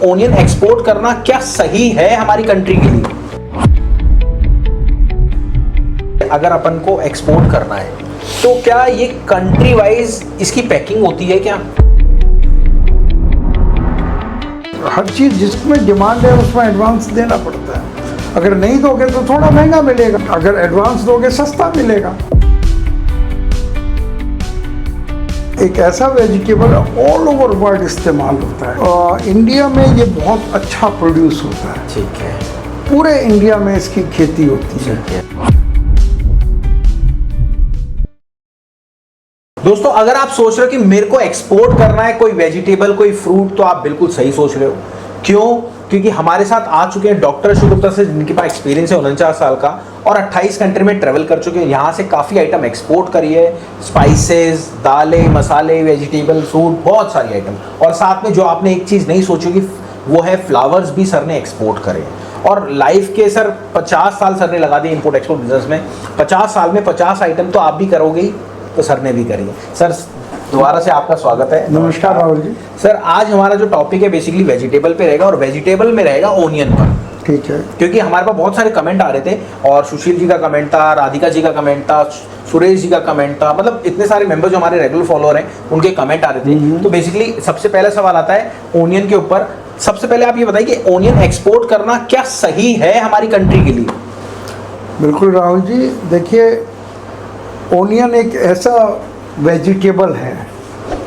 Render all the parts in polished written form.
Onion export करना क्या सही है हमारी कंट्री के लिए? अगर अपन को एक्सपोर्ट करना है तो क्या ये कंट्री वाइज इसकी पैकिंग होती है क्या? हर चीज़ जिसमें डिमांड है उसमें एडवांस देना पड़ता है। अगर नहीं दोगे तो थोड़ा महंगा मिलेगा, अगर एडवांस दोगे सस्ता मिलेगा। एक ऐसा वेजिटेबल ऑल ओवर वर्ल्ड इस्तेमाल होता है। इंडिया में ये बहुत अच्छा प्रोड्यूस होता है। ठीक है। पूरे इंडिया में इसकी खेती होती है। दोस्तों, अगर आप सोच रहे हो कि मेरे को एक्सपोर्ट करना है कोई वेजिटेबल, कोई फ्रूट, तो आप बिल्कुल सही सोच रहे हो। क्यों? क्योंकि हमारे साथ आ चुके हैं डॉक्टर अशोक गुप्ता से, जिनके पास एक्सपीरियंस है 49 साल का और 28 कंट्री में ट्रेवल कर चुके हैं। यहाँ से काफ़ी आइटम एक्सपोर्ट करी है, स्पाइसेस, दालें, मसाले, वेजिटेबल, फ्रूट, बहुत सारी आइटम। और साथ में जो आपने एक चीज़ नहीं सोची कि वो है फ्लावर्स भी सर ने एक्सपोर्ट करे। और लाइफ के सर 50 साल सर ने लगा दिए इंपोर्ट एक्सपोर्ट बिजनेस में। 50 साल में 50 आइटम तो आप भी करोगे ही, तो सर ने भी करी है। सर दोबारा से आपका स्वागत है। नमस्कार राहुल जी। सर आज हमारा जो टॉपिक है बेसिकली वेजिटेबल पे रहेगा, और वेजिटेबल में रहेगा ओनियन पर। ठीक है। क्योंकि हमारे पास बहुत सारे कमेंट आ रहे थे, और सुशील जी का कमेंट था, राधिका जी का कमेंट था, सुरेश जी का कमेंट था, मतलब इतने सारे मेंबर जो हमारे रेगुलर फॉलोअर हैं उनके कमेंट आ रहे थे। तो बेसिकली सबसे पहला सवाल आता है ओनियन के ऊपर। सबसे पहले आप ये बताइए कि ओनियन एक्सपोर्ट करना क्या सही है हमारी कंट्री के लिए? बिल्कुल राहुल जी, देखिए ओनियन एक ऐसा वेजिटेबल है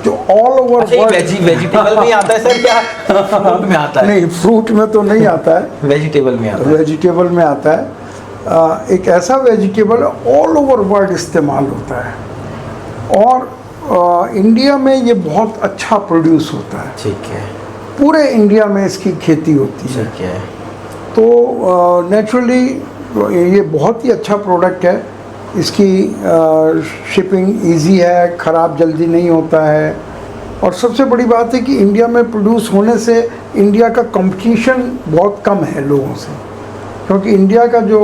जो ऑल ओवर वर्ल्ड। वेजिटेबल में आता है सर, क्या फ्रूट में आता है? नहीं, फ्रूट में तो नहीं आता है, वेजिटेबल में आता है। वेजिटेबल में आता है। एक ऐसा वेजिटेबल ऑल ओवर वर्ल्ड इस्तेमाल होता है, और इंडिया में ये बहुत अच्छा प्रोड्यूस होता है। ठीक है। पूरे इंडिया में इसकी खेती होती है। ठीक है। तो नेचुरली ये बहुत ही अच्छा प्रोडक्ट है। इसकी शिपिंग इजी है, ख़राब जल्दी नहीं होता है, और सबसे बड़ी बात है कि इंडिया में प्रोड्यूस होने से इंडिया का कंपटीशन बहुत कम है लोगों से, क्योंकि इंडिया का जो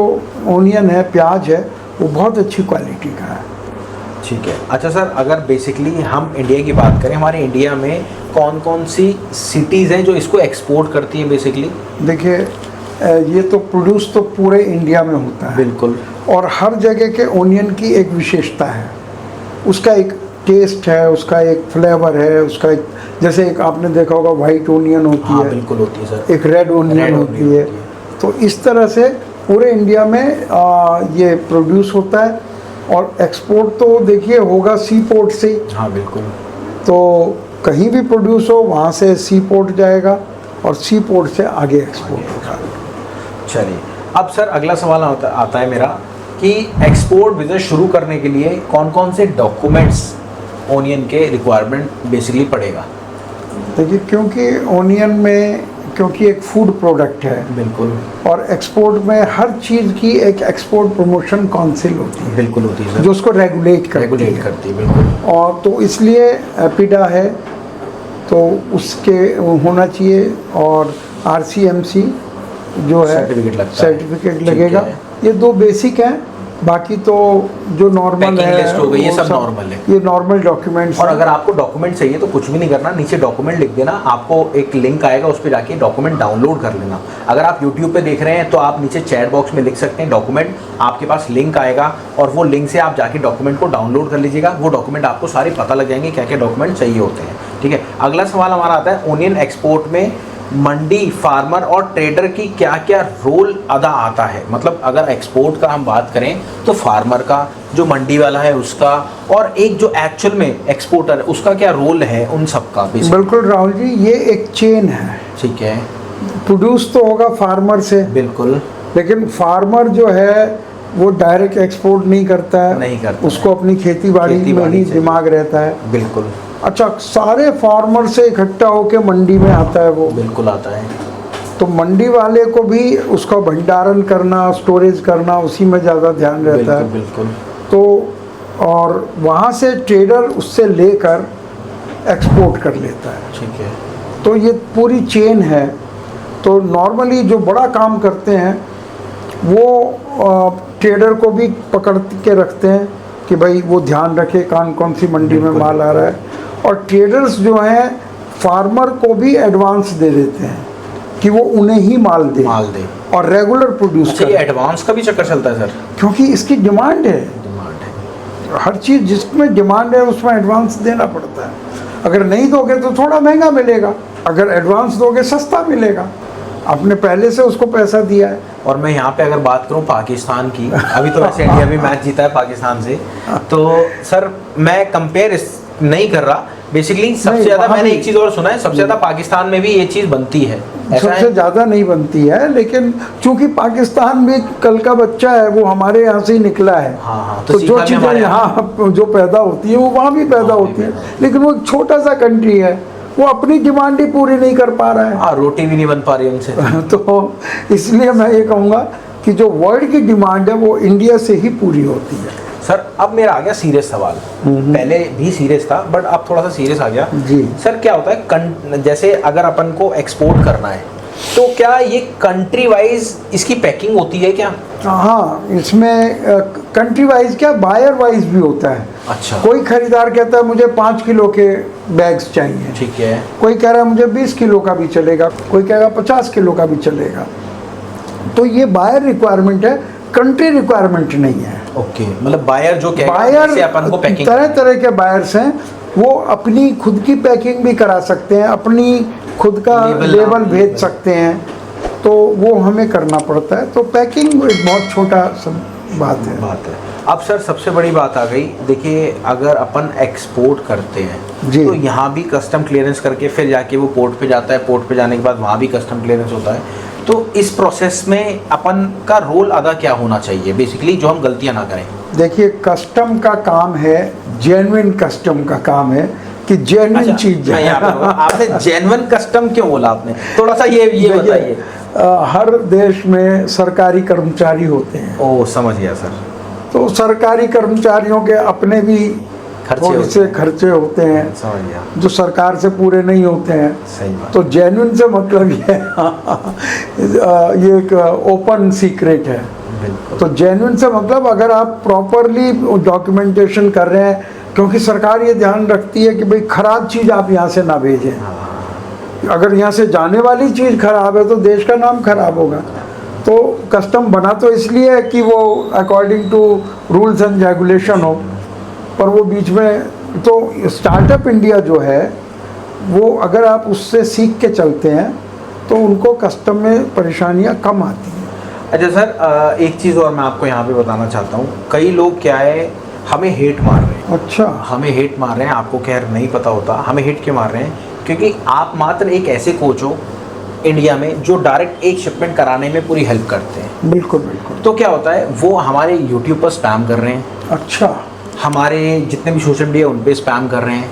ओनियन है, प्याज है, वो बहुत अच्छी क्वालिटी का है। ठीक है। अच्छा सर, अगर बेसिकली हम इंडिया की बात करें, हमारे इंडिया में कौन कौन सी सिटीज़ हैं जो इसको एक्सपोर्ट करती हैं बेसिकली? देखिए, ये तो प्रोड्यूस तो पूरे इंडिया में होता है। बिल्कुल। और हर जगह के ओनियन की एक विशेषता है, उसका एक टेस्ट है, उसका एक फ्लेवर है, उसका एक, जैसे एक आपने देखा होगा वाइट ओनियन होती है। बिल्कुल होती है सर। एक रेड ओनियन होती है। तो इस तरह से पूरे इंडिया में ये प्रोड्यूस होता है। और एक्सपोर्ट तो देखिए होगा सी पोर्ट से। हाँ बिल्कुल। तो कहीं भी प्रोड्यूस हो वहाँ से सी पोर्ट जाएगा, और सी पोर्ट से आगे एक्सपोर्ट होगा। चलिए, अब सर अगला सवाल आता है मेरा कि एक्सपोर्ट बिजनेस शुरू करने के लिए कौन कौन से डॉक्यूमेंट्स ओनियन के रिक्वायरमेंट बेसिकली पड़ेगा? देखिए, क्योंकि ओनियन में, क्योंकि एक फूड प्रोडक्ट है। बिल्कुल। और एक्सपोर्ट में हर चीज़ की एक एक्सपोर्ट प्रमोशन काउंसिल होती है। बिल्कुल होती है सर, जो उसको रेगुलेट करती है। बिल्कुल। और तो इसलिए एपिडा है, तो उसके होना चाहिए, और RCMC जो है सर्टिफिकेट लगेगा। ये दो बेसिक हैं, बाकी तो जो नॉर्मल है लिस्ट हो गई, ये सब नॉर्मल है, ये नॉर्मल डॉक्यूमेंट्स। और अगर आपको डॉक्यूमेंट चाहिए तो कुछ भी नहीं करना, नीचे डॉक्यूमेंट लिख देना, आपको एक लिंक आएगा, उस पर जाके डॉक्यूमेंट डाउनलोड कर लेना। अगर आप यूट्यूब पे देख रहे हैं तो आप नीचे चैट बॉक्स में लिख सकते हैं डॉक्यूमेंट, आपके पास लिंक आएगा, और वो लिंक से आप जाके डॉक्यूमेंट को डाउनलोड कर लीजिएगा। वो डॉक्यूमेंट आपको सारे पता लग जाएंगे क्या क्या डॉक्यूमेंट चाहिए होते हैं। ठीक है। अगला सवाल हमारा आता है ओनियन एक्सपोर्ट में मंडी, फार्मर और ट्रेडर की क्या क्या रोल अदा आता है? मतलब अगर एक्सपोर्ट का हम बात करें तो फार्मर का, जो मंडी वाला है उसका, और एक जो एक्चुअल में एक्सपोर्टर है उसका क्या रोल है, उन सब का? बिल्कुल राहुल जी, ये एक चेन है। ठीक है। प्रोड्यूस तो होगा फार्मर से। बिल्कुल। लेकिन फार्मर जो है वो डायरेक्ट एक्सपोर्ट नहीं करता है, नहीं करता, उसको अपनी खेती बाड़ी में ही दिमाग रहता है। बिल्कुल। अच्छा, सारे फार्मर से इकट्ठा होके मंडी में आता है वो। बिल्कुल आता है। तो मंडी वाले को भी उसका भंडारण करना, स्टोरेज करना, उसी में ज़्यादा ध्यान रहता है। बिल्कुल। तो और वहाँ से ट्रेडर उससे लेकर एक्सपोर्ट कर लेता है। ठीक है। तो ये पूरी चेन है। तो नॉर्मली जो बड़ा काम करते हैं वो ट्रेडर को भी पकड़ के रखते हैं कि भाई वो ध्यान रखे कौन सी मंडी में माल आ रहा है। और ट्रेडर्स जो हैं फार्मर को भी एडवांस दे देते हैं कि वो उन्हें ही माल दे दे। और रेगुलर प्रोड्यूस अच्छा, ये करे, एडवांस का भी चक्कर चलता है सर? क्योंकि इसकी डिमांड है। डिमांड है। हर चीज़ जिसमें डिमांड है उसमें एडवांस देना पड़ता है। अगर नहीं दोगे तो थोड़ा महंगा मिलेगा, अगर एडवांस दोगे सस्ता मिलेगा। आपने पहले से उसको पैसा दिया है। और मैं यहाँ पे अगर बात करूँ पाकिस्तान की, अभी तो वैसे इंडिया भी मैच जीता है पाकिस्तान से, तो सर मैं कंपेयर नहीं कर रहा, बेसिकली सबसे ज़्यादा मैंने एक चीज़ और सुना है, सबसे ज़्यादा पाकिस्तान में भी ये चीज़ बनती है, ऐसा सबसे है? ज़्यादा नहीं बनती है, लेकिन चूंकि पाकिस्तान भी कल का बच्चा है, वो हमारे यहाँ से ही निकला है। हाँ, तो जो चीज़ें यहाँ जो पैदा होती है वो वहाँ भी पैदा होती है, लेकिन वो एक छोटा सा कंट्री है, वो अपनी डिमांड ही पूरी नहीं कर पा रहा है। हाँ, रोटी भी नहीं बन पा रही उनसे। तो इसलिए मैं ये कहूँगा कि जो वर्ल्ड की डिमांड है वो इंडिया से ही पूरी होती है। सर अब मेरा आ गया सीरियस सवाल, पहले भी सीरियस था बट अब थोड़ा सा सीरियस आ गया जी। सर क्या होता है, जैसे अगर अपन को एक्सपोर्ट करना है तो क्या ये कंट्री वाइज इसकी पैकिंग होती है क्या? हाँ, इसमें कंट्री वाइज क्या, बायर वाइज भी होता है। अच्छा। कोई खरीदार कहता है मुझे 5 किलो के बैग्स चाहिए, ठीक है। कोई कह रहा है मुझे 20 किलो का भी चलेगा, कोई कहेगा 50 किलो का भी चलेगा। तो ये बायर रिक्वायरमेंट है, कंट्री रिक्वायरमेंट नहीं है। ओके, मतलब बायर जो कहेगा बायर जैसे अपन को पैकिंग, तरह तरह के बायर्स हैं, वो अपनी खुद की पैकिंग भी करा सकते हैं, अपनी खुद का लेबल भेज सकते हैं, तो वो हमें करना पड़ता है। तो पैकिंग एक बहुत छोटा बात है। अब सर सबसे बड़ी बात आ गई, देखिए अगर अपन एक्सपोर्ट करते हैं जी। तो यहाँ भी कस्टम क्लियरेंस करके फिर जाके वो पोर्ट पे जाता है, पोर्ट पे जाने के बाद वहाँ भी कस्टम क्लियरेंस होता है, तो इस प्रोसेस में अपन का रोल अदा क्या होना चाहिए बेसिकली, जो हम गलतियाँ ना करें? देखिए, कस्टम का काम है, जेन्युइन कस्टम का काम है कि जेन्युइन चीज मैं यहाँ पे हूँ। आपने जेन्युइन कस्टम क्यों बोला आपने, थोड़ा सा ये बताइए। हर देश में सरकारी कर्मचारी होते हैं। ओ, समझ गया सर। तो सरकारी कर्मचारियों के अपने भी खर्चे होते हैं, समझ गया, जो सरकार से पूरे नहीं होते हैं। सही बात। तो जेन्युइन से मतलब ये एक ओपन सीक्रेट है। तो जेन्युइन से मतलब अगर आप प्रॉपरली डॉक्यूमेंटेशन कर रहे हैं, क्योंकि सरकार ये ध्यान रखती है कि भाई खराब चीज़ आप यहाँ से ना भेजें। अगर यहाँ से जाने वाली चीज़ खराब है तो देश का नाम खराब होगा। तो कस्टम बना तो इसलिए है कि वो according to rules and regulation हो, पर वो बीच में, तो स्टार्टअप इंडिया जो है वो अगर आप उससे सीख के चलते हैं तो उनको कस्टम में परेशानियाँ कम आती हैं। अच्छा सर, एक चीज़ और मैं आपको यहाँ पे बताना चाहता हूँ, कई लोग क्या है हमें हेट मार रहे हैं। अच्छा। हमें हेट मार रहे हैं, आपको खैर नहीं पता होता हमें हेट क्यों मार रहे हैं, क्योंकि आप मात्र एक ऐसे कोच हो इंडिया में जो डायरेक्ट एक शिपमेंट कराने में पूरी हेल्प करते हैं। बिल्कुल बिल्कुल। तो क्या होता है, वो हमारे यूट्यूब पर स्पैम कर रहे हैं, अच्छा, हमारे जितने भी सोशल मीडिया उन पे स्पैम कर रहे हैं,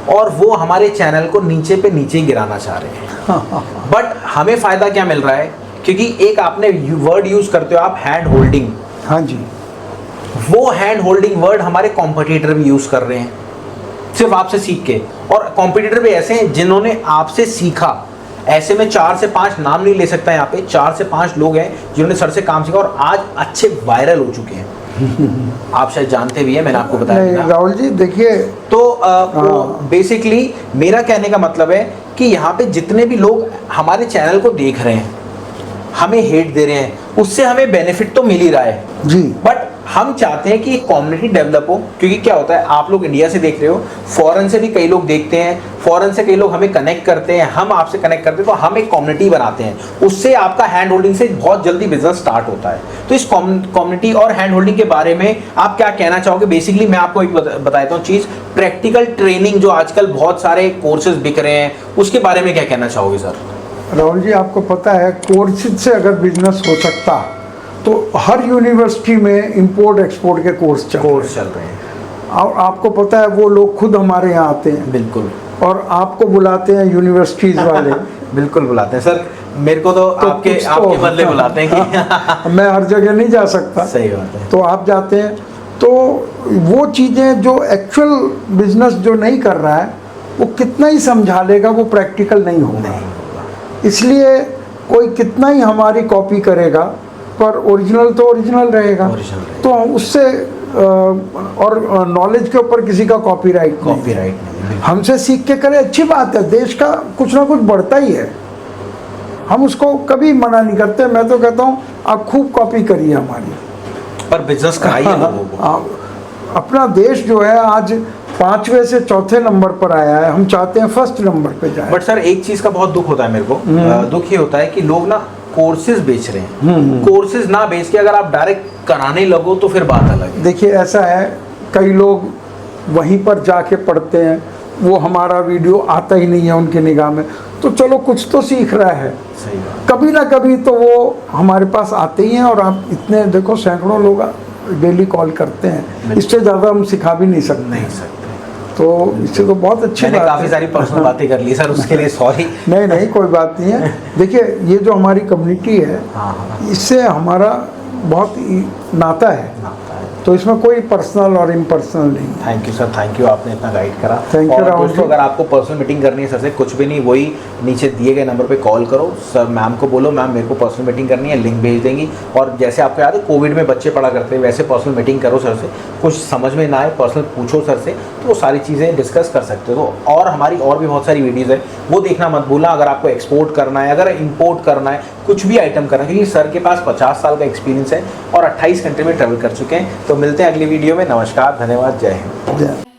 और वो हमारे चैनल को नीचे पे नीचे ही गिराना चाह रहे हैं। बट हमें फ़ायदा क्या मिल रहा है, क्योंकि एक आपने वर्ड यूज़ करते हो आप, हैंड होल्डिंग। हाँ जी। वो हैंड होल्डिंग वर्ड हमारे कॉम्पिटिटर भी यूज़ कर रहे हैं सिर्फ आपसे सीख के, और कॉम्पिटिटर भी ऐसे हैं जिन्होंने आपसे सीखा। ऐसे में 4 से 5 नाम नहीं ले सकता यहाँ पे, 4 से 5 लोग हैं जिन्होंने सर से काम सीखा और आज अच्छे वायरल हो चुके हैं। आप शायद जानते भी हैं, मैंने आपको बताया। नहीं राहुल जी, देखिए, तो बेसिकली मेरा कहने का मतलब है कि यहाँ पे जितने भी लोग हमारे चैनल को देख रहे हैं, हमें हेट दे रहे हैं, उससे हमें बेनिफिट तो मिल ही रहा है जी, बट हम चाहते हैं कि कम्युनिटी डेवलप हो। क्योंकि क्या होता है, आप लोग इंडिया से देख रहे हो, फॉरेन से भी कई लोग देखते हैं, फॉरेन से कई लोग हमें कनेक्ट करते हैं, हम आपसे कनेक्ट करते हैं, तो हम एक कम्युनिटी बनाते हैं, उससे आपका हैंड होल्डिंग से बहुत जल्दी बिजनेस स्टार्ट होता है। तो इस कम्युनिटी और हैंड होल्डिंग के बारे में आप क्या कहना चाहोगे? बेसिकली मैं आपको एक बताता हूँ चीज़, प्रैक्टिकल ट्रेनिंग जो आजकल बहुत सारे कोर्सेज बिक रहे हैं, उसके बारे में क्या कहना चाहोगे सर? राहुल जी, आपको पता है कोर्सेज से अगर बिजनेस हो सकता तो हर यूनिवर्सिटी में इंपोर्ट एक्सपोर्ट के कोर्स चल रहे हैं। और आपको पता है वो लोग खुद हमारे यहाँ आते हैं। बिल्कुल। और आपको बुलाते हैं यूनिवर्सिटीज़ वाले। बिल्कुल बुलाते हैं सर, मेरे को तो आपके बदले बुलाते हैं कि मैं हर जगह नहीं जा सकता। सही बात है। तो आप जाते हैं, तो वो चीज़ें जो एक्चुअल बिजनेस जो नहीं कर रहा है वो कितना ही समझा लेगा, वो प्रैक्टिकल नहीं होगा। इसलिए कोई कितना ही हमारी कॉपी करेगा, पर ओरिजिनल तो ओरिजिनल रहेगा। तो उससे और नॉलेज के ऊपर किसी का कॉपीराइट नहीं। हमसे सीख के करें, अच्छी बात है, देश का कुछ ना कुछ बढ़ता ही है। हम उसको कभी मना नहीं करते। मैं तो कहता हूँ आप खूब कॉपी करिए हमारी, पर बिजनेस कराइए लोगों को। अपना देश जो है आज 5वें से 4थे नंबर पर आया है, हम चाहते हैं फर्स्ट नंबर पे जाए। बट सर एक चीज का बहुत दुख होता है मेरे को, दुख ये होता है कि लोग ना कोर्सेज बेच रहे हैं। कोर्सेज ना बेच के अगर आप डायरेक्ट कराने लगो तो फिर बात अलग है। देखिए ऐसा है, कई लोग वहीं पर जाके पढ़ते हैं, वो हमारा वीडियो आता ही नहीं है उनकी निगाह में, तो चलो कुछ तो सीख रहा है। सही बात। कभी ना कभी तो वो हमारे पास आते ही हैं, और आप इतने देखो सैकड़ों लोग डेली कॉल करते हैं, इससे ज़्यादा हम सिखा भी नहीं सकते। तो इससे तो बहुत अच्छी मैंने बात काफी है। सारी पर्सनल बातें कर ली सर, उसके लिए सॉरी। नहीं कोई बात नहीं है। देखिए ये जो हमारी कम्युनिटी है, इससे हमारा बहुत ही नाता है, तो इसमें कोई पर्सनल और इम्पर्सनल नहीं। Thank you sir, thank you, आपने इतना गाइड करा। Thank you, और राहुल दोस्तों जी। अगर आपको पर्सनल मीटिंग करनी है सर से, कुछ भी नहीं, वही नीचे दिए गए नंबर पे कॉल करो, सर मैम को बोलो मैम मेरे को पर्सनल मीटिंग करनी है, लिंक भेज देंगी। और जैसे आपको याद है कोविड में बच्चे पढ़ा करते हैं, वैसे पर्सनल मीटिंग करो सर से, कुछ समझ में ना आए पर्सनल पूछो सर से, तो वो सारी चीज़ें डिस्कस कर सकते हो। और हमारी और भी बहुत सारी वीडियोज़ है, वो देखना मत भूलना। अगर आपको एक्सपोर्ट करना है, अगर इम्पोर्ट करना है, कुछ भी आइटम करना है, क्योंकि सर के पास 50 साल का एक्सपीरियंस है और 28 कंट्री में ट्रैवल कर चुके हैं। तो मिलते हैं अगली वीडियो में। नमस्कार, धन्यवाद, जय हिंद।